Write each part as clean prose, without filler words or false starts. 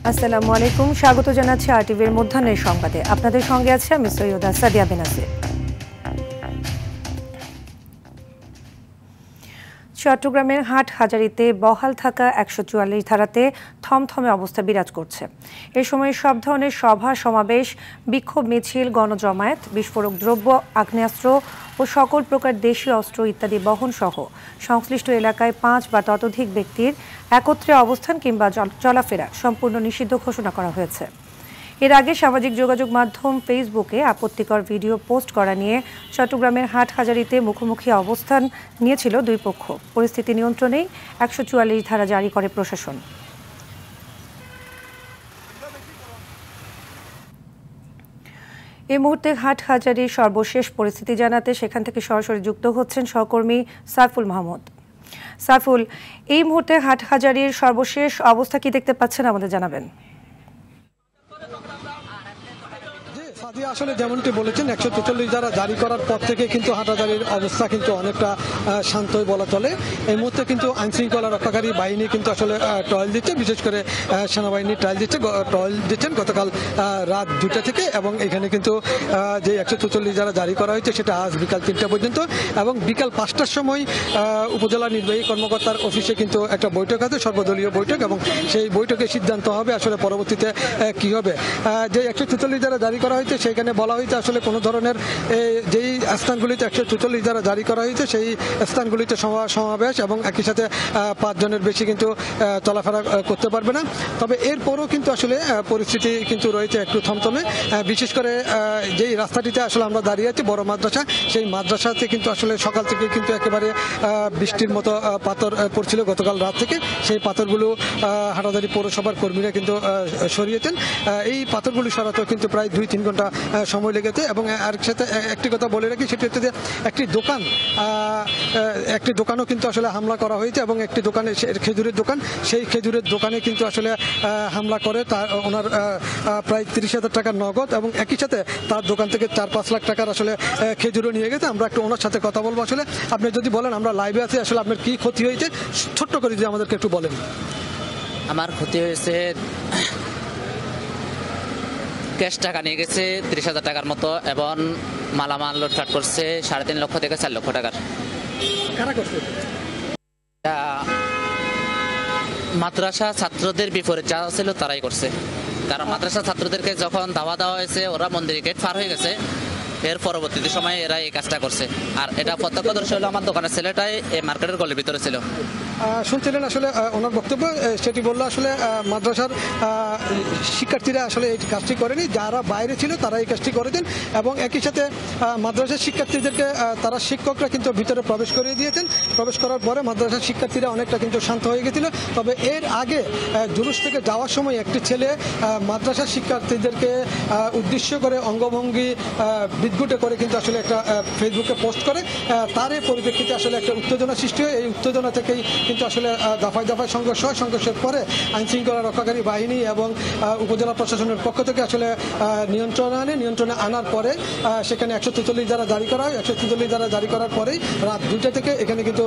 আসসালামু আলাইকুম, স্বাগত জানাচ্ছি আরটিভির মধ্যাহ্নের সংবাদে। আপনাদের সঙ্গে আছে আমি সৈয়দা সাদিয়া বেনাসির। চট্টগ্রামের হাটহাজারীতে বহাল থাকা ১৪৪ ধারাতে থমথমে অবস্থা বিরাজ করছে। এ সময় সব ধরনের সভা সমাবেশ, বিক্ষোভ মিছিল, গণজমায়েত, বিস্ফোরক দ্রব্য, আগ্নেয়াস্ত্র ও সকল প্রকার দেশীয় অস্ত্র ইত্যাদি বহন সহ সংশ্লিষ্ট এলাকায় ৫ বা ততোধিক ব্যক্তির একত্রে অবস্থান কিংবা চলাফেরা সম্পূর্ণ নিষিদ্ধ ঘোষণা করা হয়েছে। এর আগে সামাজিক যোগাযোগ মাধ্যম ফেসবুকে আপত্তিকর ভিডিও পোস্ট করা নিয়ে চট্টগ্রামের হাটহাজারীতে মুখোমুখি অবস্থান নিয়েছিল দুই পক্ষ। পরিস্থিতি নিয়ন্ত্রণেই ১৪৪ ধারা জারি করে প্রশাসন। এই মুহূর্তে হাটহাজারীর সর্বশেষ পরিস্থিতি জানাতে সেখান থেকে সরাসরি যুক্ত হচ্ছেন সহকর্মী সাইফুল মাহমুদ। সাইফুল, এই মুহূর্তে হাটহাজারীর সর্বশেষ অবস্থা কি দেখতে পাচ্ছেন আমাদের জানাবেন। আসলে যেমনটি বলেছেন ১৪৪ ধারা জারি করার পর থেকে কিন্তু হাটহাজারীর অবস্থা কিন্তু অনেকটা শান্তই বলা চলে। এই মুহূর্তে কিন্তু আইন শৃঙ্খলা রক্ষাকারী বাহিনী কিন্তু আসলে টহল দিচ্ছে, বিশেষ করে সেনাবাহিনী টহল দিচ্ছেন গতকাল রাত ২টা থেকে, এবং এখানে কিন্তু যে ১৪৪ ধারা জারি করা হয়েছে সেটা আজ বিকাল ৩টা পর্যন্ত, এবং বিকাল ৫টার সময় উপজেলা নির্বাহী কর্মকর্তার অফিসে কিন্তু একটা বৈঠক আছে, সর্বদলীয় বৈঠক, এবং সেই বৈঠকে সিদ্ধান্ত হবে আসলে পরবর্তীতে কি হবে। যে ১৪৪ ধারা জারি করা হয়েছে সেখানে বলা হয়েছে আসলে কোনো ধরনের যেই স্থানগুলিতে ১৪৪ ধারা জারি করা হয়েছে সেই স্থানগুলিতে সমাবেশ এবং একই সাথে ৫ জনের বেশি কিন্তু চলাফেরা করতে পারবে না। তবে এরপরও কিন্তু আসলে পরিস্থিতি কিন্তু রয়েছে একটু থমথমে। বিশেষ করে যেই রাস্তাটিতে আসলে আমরা দাঁড়িয়ে আছি, বড় মাদ্রাসা, সেই মাদ্রাসাতে কিন্তু আসলে সকাল থেকে কিন্তু একেবারে বৃষ্টির মতো পাথর পড়ছিল গতকাল রাত থেকে। সেই পাথরগুলো হাটহাজারী পৌরসভার কর্মীরা কিন্তু সরিয়েছেন। এই পাথরগুলো সরাতেও কিন্তু প্রায় ২-৩ ঘন্টা সময় লেগেছে। এবং আর সাথে একটি কথা বলে রাখি, সেটি হচ্ছে যে একটি দোকানও কিন্তু আসলে হামলা করা হয়েছে, এবং একটি দোকানে খেজুরের দোকান, সেই খেজুরের দোকানে কিন্তু আসলে হামলা করে তার ওনার প্রায় ৩০,০০০ টাকার নগদ, এবং একই সাথে তার দোকান থেকে ৪-৫ লাখ টাকার আসলে খেজুরও নিয়ে গেছে। আমরা একটু ওনার সাথে কথা বলবো। আসলে আপনি যদি বলেন, আমরা লাইভে আছি, আসলে আপনার কি ক্ষতি হয়েছে ছোট্ট করে যদি আমাদেরকে একটু বলেন। আমার ক্ষতি হয়েছে, ক্যাশ টাকা নিয়ে গেছে ৩০,০০০ টাকার মতো, এবং মালামাল লুটপাট করছে ৩.৫ লক্ষ থেকে ৪ লক্ষ টাকার। মাদ্রাসা ছাত্রদের বিপরীত যারা ছিল তারাই করছে, কারণ মাদ্রাসা ছাত্রদেরকে যখন দাওয়া দেওয়া হয়েছে ওরা মন্দিরের গেট পার হয়ে গেছে, এর পরবর্তী সময়ে এরা এই কাজটা করছে। আর এটা প্রত্যক্ষদর্শী হলো আমার দোকানের ছেলেটাই এই মার্কেটের গলির ভিতরে ছিল। শুনছিলেন আসলে ওনার বক্তব্য, সেটি বললো আসলে মাদ্রাসার শিক্ষার্থীরা আসলে এই কাজটি করেনি, যারা বাইরে ছিল তারা এই কাজটি করেছেন, এবং একই সাথে মাদ্রাসার শিক্ষার্থীদেরকে তারা শিক্ষকরা কিন্তু ভিতরে প্রবেশ করিয়ে দিয়েছেন। প্রবেশ করার পরে মাদ্রাসার শিক্ষার্থীরা অনেকটা কিন্তু শান্ত হয়ে গেছিল। তবে এর আগে জুলুস থেকে যাওয়ার সময় একটি ছেলে মাদ্রাসার শিক্ষার্থীদেরকে উদ্দেশ্য করে অঙ্গভঙ্গি বিদ্ঘুটে করে কিন্তু আসলে একটা ফেসবুকে পোস্ট করে। তার এই পরিপ্রেক্ষিতে আসলে একটা উত্তেজনা সৃষ্টি হয়। এই উত্তেজনা থেকেই কিন্তু আসলে দফায় দফায় সংঘর্ষ হয়। সংঘর্ষের পরে আইন শৃঙ্খলা রক্ষাকারী বাহিনী এবং উপজেলা প্রশাসনের পক্ষ থেকে আসলে নিয়ন্ত্রণে আনার পরে সেখানে ১৪৪ ধারা জারি করা হয়। ১৪৪ ধারা জারি করার পরেই রাত ২টা থেকে এখানে কিন্তু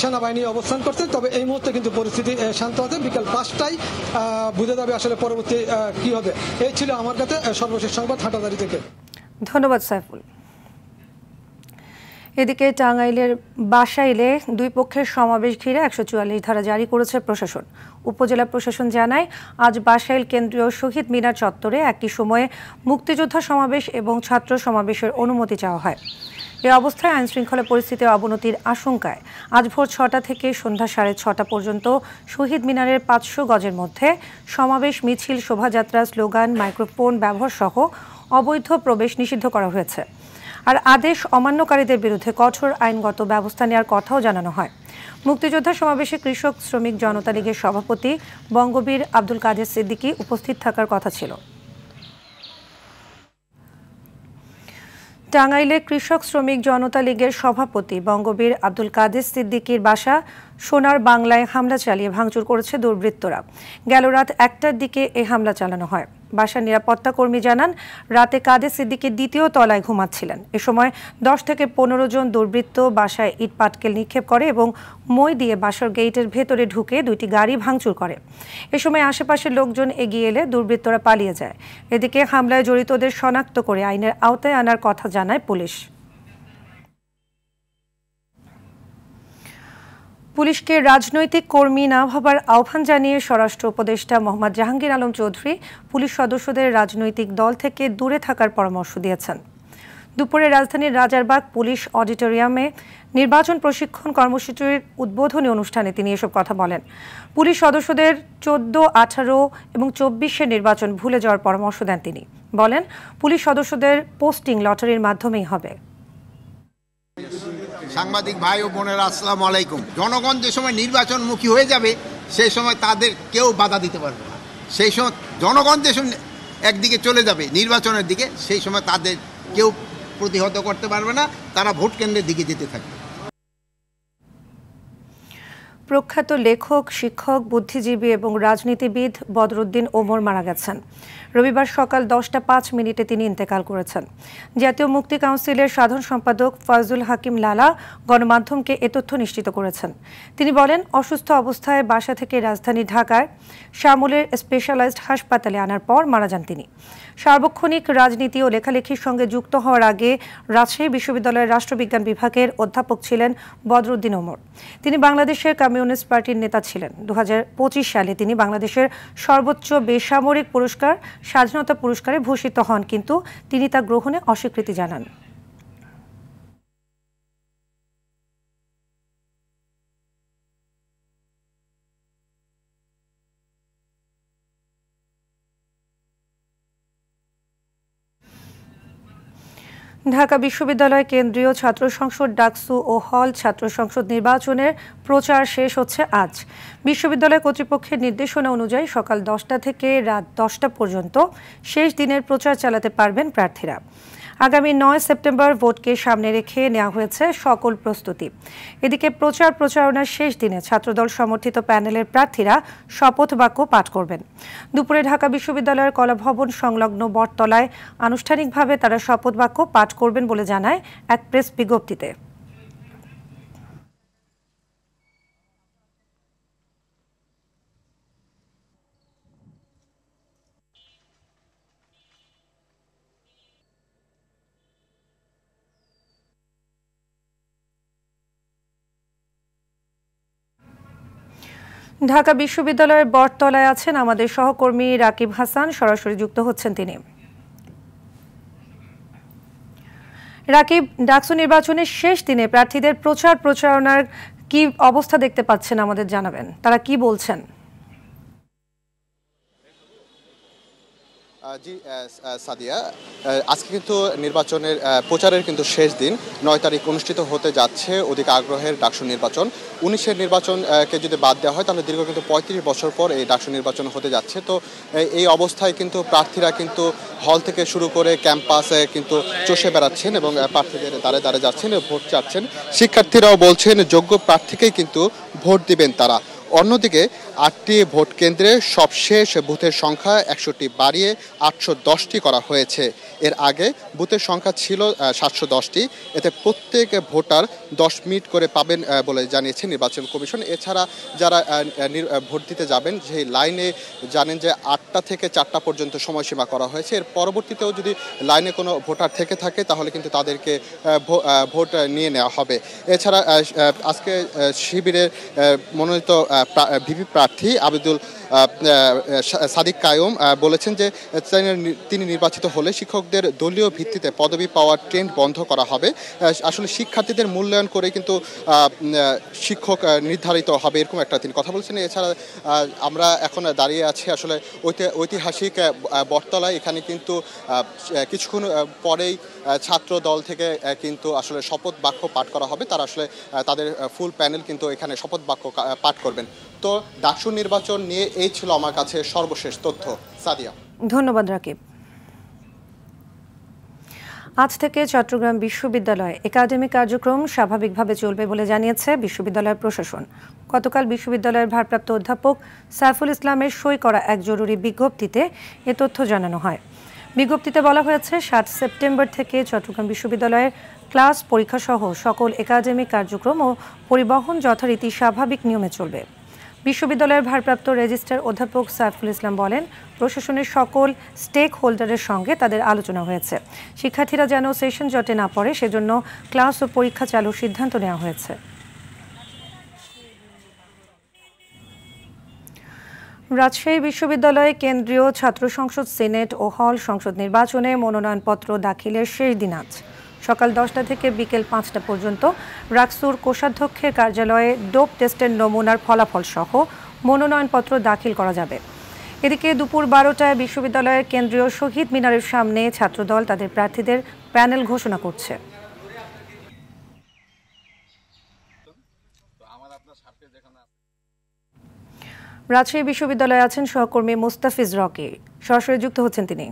সেনাবাহিনী অবস্থান করছেন। তবে এই মুহূর্তে কিন্তু পরিস্থিতি শান্ত আছে। বিকাল ৫টায় বুঝে যাবে আসলে পরবর্তী কি হবে। এই ছিল আমার কাছে সর্বশেষ সংবাদ হাটহাজারী থেকে। ধন্যবাদ সাইফুল। এদিকে টাঙ্গাইলের বাসাইলে দুই পক্ষের সমাবেশ ঘিরে ১৪৪ ধারা জারি করেছে প্রশাসন। উপজেলা প্রশাসন জানায়, আজ বাসাইল কেন্দ্রীয় শহীদ মিনার চত্বরে একই সময়ে মুক্তিযোদ্ধা সমাবেশ এবং ছাত্র সমাবেশের অনুমতি চাওয়া হয়। এ অবস্থায় আইনশৃঙ্খলা পরিস্থিতির অবনতির আশঙ্কায় আজ ভোর ৬টা থেকে সন্ধ্যা ৬:৩০ পর্যন্ত শহীদ মিনারের ৫০০ গজের মধ্যে সমাবেশ, মিছিল, শোভাযাত্রা, স্লোগান, মাইক্রোফোন ব্যবহার সহ অবৈধ প্রবেশ নিষিদ্ধ করা হয়েছে। আর আদেশ অমান্যকারীদের বিরুদ্ধে কঠোর আইনগত ব্যবস্থা নেওয়ার কথাও জানানো হয়। মুক্তিযোদ্ধা সমাবেশে কৃষক শ্রমিক জনতা লীগের সভাপতি বঙ্গবীর আব্দুল কাদের সিদ্দিকী উপস্থিত থাকার কথা ছিল। টাঙ্গাইলে কৃষক শ্রমিক জনতা লীগের সভাপতি বঙ্গবীর আব্দুল কাদের সিদ্দিকীর বাসা সোনার বাংলায় হামলা চালিয়ে ভাঙচুর করেছে দুর্বৃত্তরা। গেল রাত 1টার দিকে এই হামলা চালানো হয়। বাসার নিরাপত্তা কর্মী জানান, রাতে কাদের সিদ্দিকী দ্বিতীয় তলায় ঘুমাচ্ছিলেন। এ সময় 10 থেকে 15 জন দুর্বৃত্ত বাসায় ইট পাটকেল নিক্ষেপ করে এবং মই দিয়ে বাসার গেটের ভেতরে ঢুকে 2টি গাড়ি ভাঙচুর করে। এ সময় আশেপাশের লোকজন এগিয়ে এলে দুর্বৃত্তরা পালিয়ে যায়। এদিকে হামলায় জড়িতদের শনাক্ত করে আইনের আওতায় আনার কথা জানায় পুলিশ। পুলিশকে রাজনৈতিক কর্মী না ভাবার আহ্বান জানিয়ে স্বরাষ্ট্র উপদেষ্টা মোহাম্মদ জাহাঙ্গীর আলম চৌধুরী পুলিশ সদস্যদের রাজনৈতিক দল থেকে দূরে থাকার পরামর্শ দিয়েছেন। দুপুরে রাজধানীর রাজারবাগ পুলিশ অডিটোরিয়ামে নির্বাচন প্রশিক্ষণ কর্মসূচির উদ্বোধনী অনুষ্ঠানে তিনি এসব কথা বলেন। পুলিশ সদস্যদের 14, 18 এবং 24-এর নির্বাচন ভুলে যাওয়ার পরামর্শ দেন তিনি। বলেন, পুলিশ সদস্যদের পোস্টিং লটারির মাধ্যমেই হবে। সাংবাদিক ভাই ও বোনেরা, আসসালামু আলাইকুম। জনগণ যে সময় নির্বাচনমুখী হয়ে যাবে সেই সময় তাদের কেউ বাধা দিতে পারবে না। সেই সময় জনগণ যে সময় একদিকে চলে যাবে নির্বাচনের দিকে, সেই সময় তাদের কেউ প্রতিহত করতে পারবে না, তারা ভোট কেন্দ্রের দিকে যেতে থাকবে। প্রখ্যাত লেখক, শিক্ষক, বুদ্ধিজীবী এবং রাজনীতিবিদ বদরুদ্দিন ওমর মারা গেছেন। রবিবার সকাল 10টা 5 তিনি ইন্তেকাল করেছেন। জাতীয় মুক্তি কাউন্সিলের সাধারণ সম্পাদক ফয়জুল হাকিম লালা গণমাধ্যমকে এ তথ্য নিশ্চিত করেছেন। তিনি বলেন, অসুস্থ অবস্থায় বাসা থেকে রাজধানী ঢাকার শ্যামলের স্পেশালাইজড হাসপাতালে আনার পর মারা যান তিনি। সার্বক্ষণিক রাজনীতি ও লেখালেখির সঙ্গে যুক্ত হওয়ার আগে রাজশাহী বিশ্ববিদ্যালয়ের রাষ্ট্রবিজ্ঞান বিভাগের অধ্যাপক ছিলেন বদরুদ্দিন ওমর। তিনি বাংলাদেশের কমিউনিস্ট পার্টির নেতা ছিলেন। 2025 সালে তিনি বাংলাদেশের সর্বোচ্চ বেসামরিক পুরস্কার স্বাধীনতা পুরস্কারে ভূষিত হন, কিন্তু তিনি তা গ্রহণে অস্বীকৃতি জানান। ঢাকা বিশ্ববিদ্যালয় কেন্দ্রীয় ছাত্র সংসদ ডাকসু ও হল ছাত্র সংসদ নির্বাচনের প্রচার শেষ হচ্ছে আজ। বিশ্ববিদ্যালয় কর্তৃপক্ষের নির্দেশনা অনুযায়ী সকাল 10টা থেকে রাত 10টা পর্যন্ত শেষ দিনের প্রচার চালাতে পারবেন প্রার্থীরা। আগামী 9 সেপ্টেম্বর ভোটকে সামনে রেখে নেওয়া হয়েছে সকল প্রস্তুতি। এদিকে প্রচারণার শেষ দিনে ছাত্রদল সমর্থিত প্যানেলের প্রার্থীরা শপথ বাক্য পাঠ করবেন। দুপুরে ঢাকা বিশ্ববিদ্যালয়ের কলাভবন সংলগ্ন বটতলায় আনুষ্ঠানিকভাবে তারা শপথ বাক্য পাঠ করবেন বলে জানায় এক প্রেস বিজ্ঞপ্তিতে। ঢাকা বিশ্ববিদ্যালয়ের বটতলায় আছেন আমাদের সহকর্মী রাকিব হাসান, সরাসরি যুক্ত হচ্ছেন তিনি। রাকিব, ডাকসু নির্বাচনের শেষ দিনে প্রার্থীদের প্রচারণার কি অবস্থা দেখতে পাচ্ছেন আমাদের জানাবেন, তারা কি বলছেন? জি সাদিয়া, আজকে কিন্তু নির্বাচনের প্রচারের কিন্তু শেষ দিন। 9 তারিখ অনুষ্ঠিত হতে যাচ্ছে অধিক আগ্রহের ডাকসু নির্বাচন। 19-এর নির্বাচনকে যদি বাদ দেওয়া হয় তাহলে দীর্ঘ কিন্তু 35 বছর পর এই ডাকসু নির্বাচন হতে যাচ্ছে। তো এই অবস্থায় কিন্তু প্রার্থীরা কিন্তু হল থেকে শুরু করে ক্যাম্পাসে কিন্তু চষে বেড়াচ্ছেন এবং প্রার্থীদের দ্বারে দ্বারে যাচ্ছেন, ভোট চাচ্ছেন। শিক্ষার্থীরাও বলছেন যোগ্য প্রার্থীকেই কিন্তু ভোট দিবেন তারা। অন্যদিকে 8টি ভোট কেন্দ্রে সবশেষ বুথের সংখ্যা 61টি বাড়িয়ে 810টি করা হয়েছে। এর আগে বুথের সংখ্যা ছিল 710টি। এতে প্রত্যেক ভোটার 10 মিনিট করে পাবেন বলে জানিয়েছে নির্বাচন কমিশন। এছাড়া যারা ভোট দিতে যাবেন সেই লাইনে জানেন যে 8টা থেকে 4টা পর্যন্ত সময়সীমা করা হয়েছে। এর পরবর্তীতেও যদি লাইনে কোনো ভোটার থেকে থাকে তাহলে কিন্তু তাদেরকে ভোট নিয়ে নেওয়া হবে। এছাড়া আজকে শিবিরের মনোনীত ভিপি প্রার্থী আবিদুল সাদিক কায়ুম বলেছেন যে তিনি নির্বাচিত হলে শিক্ষকদের দলীয় ভিত্তিতে পদবি পাওয়ার ট্রেন্ড বন্ধ করা হবে। আসলে শিক্ষার্থীদের মূল্যায়ন করে কিন্তু শিক্ষক নির্ধারিত হবে, এরকম একটা তিনি কথা বলছেন। এছাড়া আমরা এখন দাঁড়িয়ে আছি আসলে ঐতিহাসিক বটতলায়। এখানে কিন্তু কিছুক্ষণ পরেই ছাত্র দল থেকে কিন্তু আসলে শপথ বাক্য পাঠ করা হবে। তারা আসলে তাদের ফুল প্যানেল কিন্তু এখানে শপথ বাক্য পাঠ করবেন। তো ডাকসু নির্বাচন নিয়ে এই ছিল আমার কাছে সর্বশেষ তথ্য। সাদিয়া, ধন্যবাদ রাকিব। আজ থেকে চট্টগ্রাম বিশ্ববিদ্যালয়ে একাডেমিক কার্যক্রম স্বাভাবিকভাবে চলবে বলে জানিয়েছে বিশ্ববিদ্যালয় প্রশাসন। গতকাল বিশ্ববিদ্যালয়ের ভারপ্রাপ্ত অধ্যাপক সাইফুল ইসলামের সই করা এক জরুরি বিজ্ঞপ্তিতে এ তথ্য জানানো হয়। বিজ্ঞপ্তিতে বলা হয়েছে ৭ সেপ্টেম্বর থেকে চট্টগ্রাম বিশ্ববিদ্যালয়ের ক্লাস পরীক্ষা সহ সকল একাডেমিক কার্যক্রম ও পরিবহন যথারীতি স্বাভাবিক নিয়মে চলবে। বিশ্ববিদ্যালয়ের ভারপ্রাপ্ত রেজিস্ট্রার অধ্যাপক সাইফুল ইসলাম বলেন, প্রশাসনের সকল স্টেক হোল্ডারের সঙ্গে তাদের আলোচনা হয়েছে। শিক্ষার্থীরা যেন সেশন জটে না পড়ে সেজন্য ক্লাস ও পরীক্ষা চালুর সিদ্ধান্ত নেওয়া হয়েছে। রাজশাহী বিশ্ববিদ্যালয়ে কেন্দ্রীয় ছাত্র সংসদ, সিনেট ও হল সংসদ নির্বাচনে মনোনয়নপত্র দাখিলের শেষ দিন আজ। সকাল 10টা থেকে বিকেল 5টা পর্যন্ত রাকসুর কোষাধ্যক্ষের কার্যালয়ে ডোপ টেস্টের নমুনার ফলাফল সহ মনোনয়নপত্র দাখিল করা যাবে। এদিকে দুপুর 12টায় বিশ্ববিদ্যালয়ের কেন্দ্রীয় শহীদ মিনারের সামনে ছাত্রদল তাদের প্রার্থীদের প্যানেল ঘোষণা করছে। রাজশাহী বিশ্ববিদ্যালয়ে আছেন সহকর্মী মুস্তাফিজ রকি, সরাসরি যুক্ত হচ্ছেন তিনি।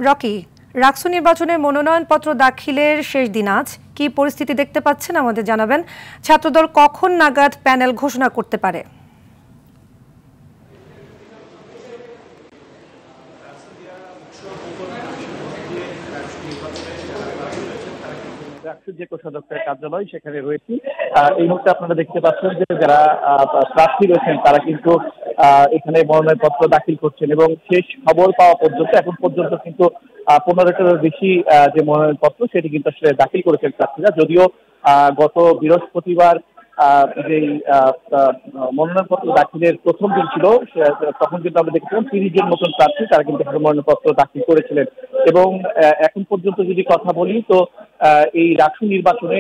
রকি, রাকসু নির্বাচনে মনোনয়নপত্র দাখিলের শেষ দিন আজ, কি পরিস্থিতি দেখতে পাচ্ছেন আমাদের জানাবেন। ছাত্রদল কখন নাগাদ প্যানেল ঘোষণা করতে পারে? যে কোষাধ্যক্ষের কার্যালয় সেখানে রয়েছি। এই মুহূর্তে আপনারা দেখতে পাচ্ছেন যে যারা প্রার্থী রয়েছেন তারা কিন্তু এখানে মনোনয়নপত্র দাখিল করছেন এবং শেষ খবর পাওয়া পর্যন্ত এখন পর্যন্ত কিন্তু 15টারও বেশি যে মনোনয়নপত্র সেটি কিন্তু আসলে দাখিল করেছেন প্রার্থীরা। যদিও গত বৃহস্পতিবার যেই মনোনয়নপত্র দাখিলের প্রথম দিন ছিল তখন কিন্তু আমরা দেখছিলাম 30 জন নতুন প্রার্থী তারা কিন্তু মনোনয়নপত্র দাখিল করেছিলেন এবং এখন পর্যন্ত যদি কথা বলি তো এই রাকসু নির্বাচনে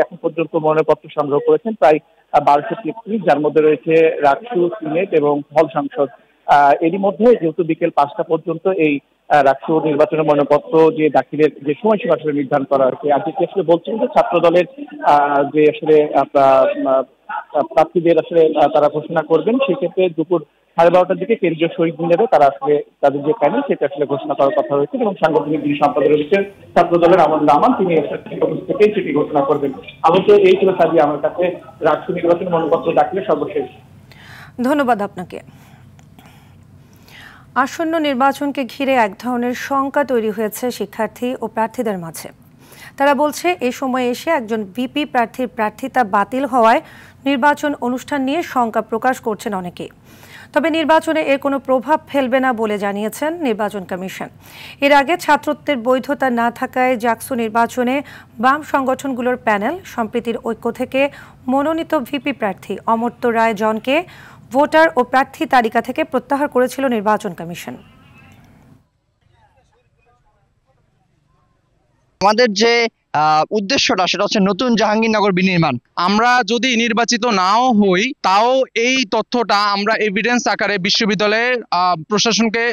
এখন পর্যন্ত মনোনয়নপত্র সংগ্রহ করেছেন প্রায় 1233, যার মধ্যে রয়েছে রাকসু, সিনেট এবং হল সংসদ। এরই মধ্যে যেহেতু বিকেল 5টা পর্যন্ত এই রাকসু নির্বাচনের মনোনয়নপত্র যে দাখিলের যে সময়সীমা আসলে নির্ধারণ করা হয়েছে, আজকে আসলে বলছেন যে ছাত্র দলের যে আসলে প্রার্থীদের আসলে তারা ঘোষণা করবেন, সেক্ষেত্রে দুপুর 12:30টার দিকে কেন্দ্রীয় শহীদ মিনারে তারা আসলে তাদের যে প্যানেল সেটা আসলে ঘোষণা করার কথা হয়েছে এবং সাংগঠনিক যিনি সম্পাদক রয়েছেন ছাত্র দলের আমল রামান, তিনি থেকেই সেটি ঘোষণা করবেন। আপাতত এই ছিল সাজি আমার কাছে রাকসু নির্বাচনের মনোনয়নপত্র দাখিলের সর্বশেষ। ধন্যবাদ আপনাকে। আসন্ন নির্বাচনকে ঘিরে এক ধরনের শঙ্কা তৈরি হয়েছে শিক্ষার্থী ও প্রার্থীদের মাঝে। তারা বলছে এই সময়ে এসে একজন ভিপি প্রার্থীর প্রার্থিতা বাতিল হওয়ায় নির্বাচন অনুষ্ঠান নিয়ে শঙ্কা প্রকাশ করছেন অনেকেই। তবে নির্বাচনে এর কোনো প্রভাব ফেলবে না বলে জানিয়েছেন নির্বাচন কমিশন। এর আগে ছাত্রত্বের বৈধতা না থাকায় জাকসু নির্বাচনে বাম সংগঠনগুলোর প্যানেল সম্প্রীতির ঐক্য থেকে মনোনীত ভিপি প্রার্থী অমর্ত্য রায় জনকে ভোটার ও প্রার্থী তালিকা থেকে প্রত্যাহার করেছিল নির্বাচন কমিশন। আমাদের যে উদ্দেশ্যটা সেটা হচ্ছে নতুন জাহাঙ্গীরনগর বিনির্মাণ। আমরা যদি নির্বাচিত নাও হই তাও এই তথ্যটা আমরা এভিডেন্স আকারে বিশ্ববিদ্যালয়ের প্রশাসনকে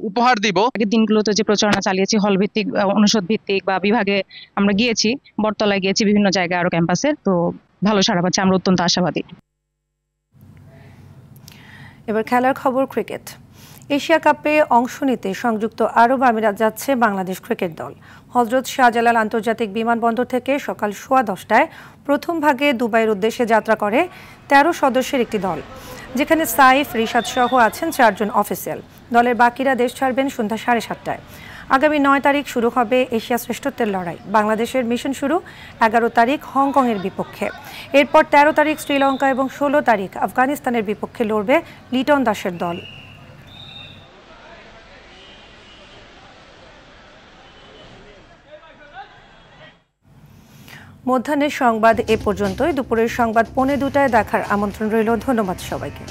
উপহার দিব। আগের দিনগুলোতে যে প্রচারণা চালিয়েছি হল ভিত্তিক, অনুষদ ভিত্তিক বা বিভাগে আমরা গিয়েছি, বটতলায় গিয়েছি, বিভিন্ন জায়গায় আরো ক্যাম্পাসে, তো ভালো সাড়া পাচ্ছে, আমরা অত্যন্ত আশাবাদী। এবার খেলার খবর, ক্রিকেট। এশিয়া কাপে অংশ নিতে সংযুক্ত আরব আমিরাত যাচ্ছে বাংলাদেশ ক্রিকেট দল। হযরত শাহজালাল আন্তর্জাতিক বিমানবন্দর থেকে সকাল 10:15টায় প্রথম ভাগে দুবাইয়ের উদ্দেশ্যে যাত্রা করে 13 সদস্যের একটি দল, যেখানে সাইফ, রিশাদ সহ আছেন 4 জন অফিসিয়াল। দলের বাকিরা দেশ ছাড়বেন সন্ধ্যা 7:30টায়। আগামী 9 তারিখ শুরু হবে এশিয়া শ্রেষ্ঠত্বের লড়াই। বাংলাদেশের মিশন শুরু 11 তারিখ হংকংয়ের বিপক্ষে। এরপর 13 তারিখ শ্রীলঙ্কা এবং 16 তারিখ আফগানিস্তানের বিপক্ষে লড়বে লিটন দাসের দল। মধ্যাহ্নের সংবাদ এ পর্যন্তই। দুপুরের সংবাদ 2:45টায় দেখার আমন্ত্রণ রইল। ধন্যবাদ সবাইকে।